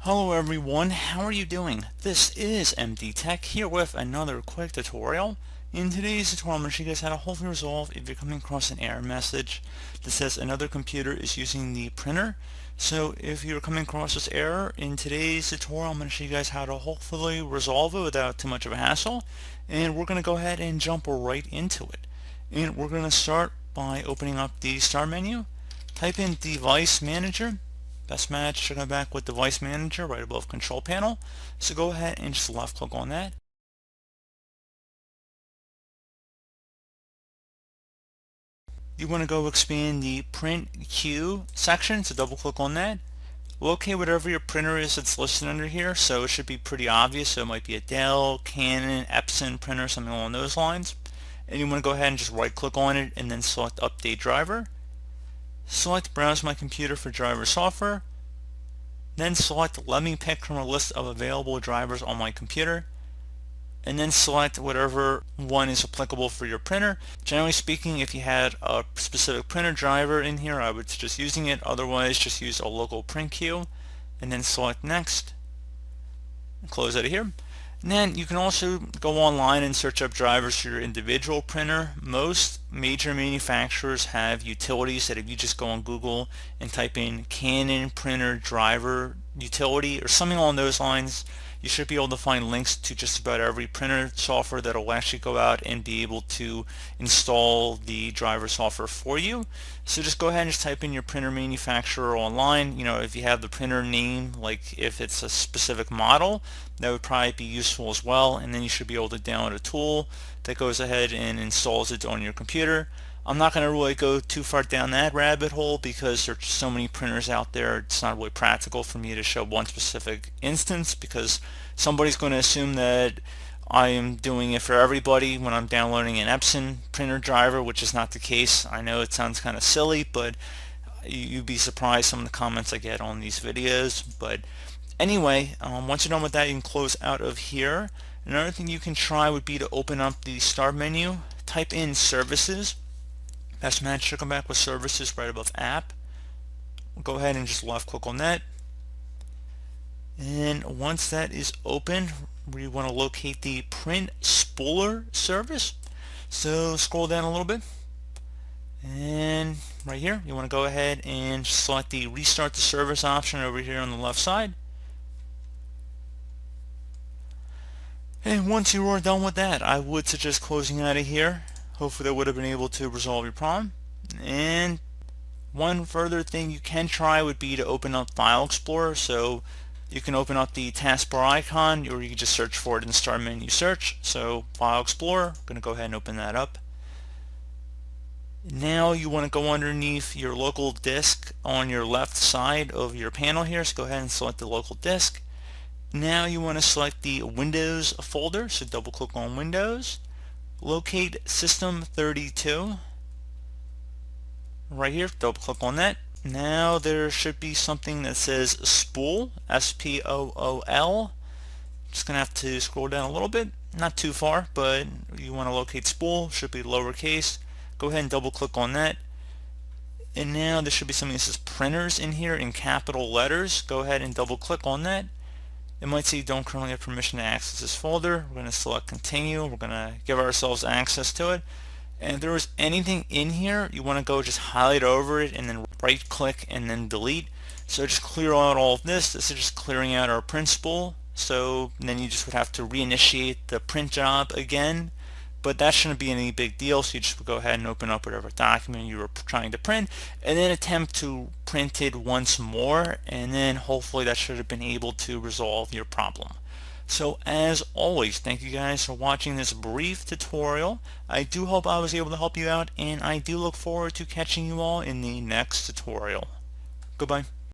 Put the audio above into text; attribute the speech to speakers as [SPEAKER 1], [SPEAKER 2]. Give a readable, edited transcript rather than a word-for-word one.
[SPEAKER 1] Hello everyone, how are you doing? This is MD Tech here with another quick tutorial. In today's tutorial, I'm going to show you guys how to hopefully resolve if you're coming across an error message that says another computer is using the printer. So if you're coming across this error, in today's tutorial, I'm going to show you guys how to hopefully resolve it without too much of a hassle. And we're going to go ahead and jump right into it. And we're going to start by opening up the Start menu, type in Device Manager. Best match should come back with Device Manager right above Control Panel. So go ahead and just left click on that. You want to go expand the Print Queue section, so double click on that. Locate whatever your printer is that's listed under here, so it should be pretty obvious. So it might be a Dell, Canon, Epson printer, something along those lines. And you want to go ahead and just right click on it and then select Update Driver. Select Browse My Computer for driver software. Then select Let me pick from a list of available drivers on my computer. And then select whatever one is applicable for your printer. Generally speaking, if you had a specific printer driver in here, I would suggest using it. Otherwise, just use a local print queue. And then select Next. And close out of here. And then you can also go online and search up drivers for your individual printer. Most major manufacturers have utilities that if you just go on Google and type in Canon printer driver utility or something along those lines, you should be able to find links to just about every printer software that will actually go out and be able to install the driver software for you. So just go ahead and just type in your printer manufacturer online. You know, if you have the printer name, like if it's a specific model, that would probably be useful as well. And then you should be able to download a tool that goes ahead and installs it on your computer. I'm not going to really go too far down that rabbit hole because there's so many printers out there. It's not really practical for me to show one specific instance because somebody's going to assume that I am doing it for everybody when I'm downloading an Epson printer driver, which is not the case. I know it sounds kind of silly, but you'd be surprised some of the comments I get on these videos. But anyway, once you're done with that, you can close out of here. Another thing you can try would be to open up the Start menu, type in Services. Best match should come back with Services right above App. Go ahead and just left click on that. And once that is open, we want to locate the Print Spooler service. So scroll down a little bit. And right here, you want to go ahead and select the Restart the Service option over here on the left side. And once you are done with that, I would suggest closing out of here. Hopefully that would have been able to resolve your problem. And one further thing you can try would be to open up File Explorer. So you can open up the taskbar icon, or you can just search for it in the Start menu search. So File Explorer, I'm going to go ahead and open that up. Now you want to go underneath your local disk on your left side of your panel here. So go ahead and select the local disk. Now you want to select the Windows folder. So double click on Windows. Locate System 32 right here, double click on that. Now there should be something that says Spool, S-P-O-O-L. Just gonna have to scroll down a little bit, not too far, but you want to locate Spool, should be lowercase. Go ahead and double click on that. And now there should be something that says Printers in here in capital letters. Go ahead and double click on that. It might say you don't currently have permission to access this folder. We're going to select continue. We're going to give ourselves access to it. And if there was anything in here, you want to go just highlight over it and then right click and then delete. So just clear out all of this. This is just clearing out our print spool. So then you just would have to reinitiate the print job again. But that shouldn't be any big deal, so you just go ahead and open up whatever document you were trying to print and then attempt to print it once more, and then hopefully that should have been able to resolve your problem. So as always, thank you guys for watching this brief tutorial. I do hope I was able to help you out, and I do look forward to catching you all in the next tutorial. Goodbye.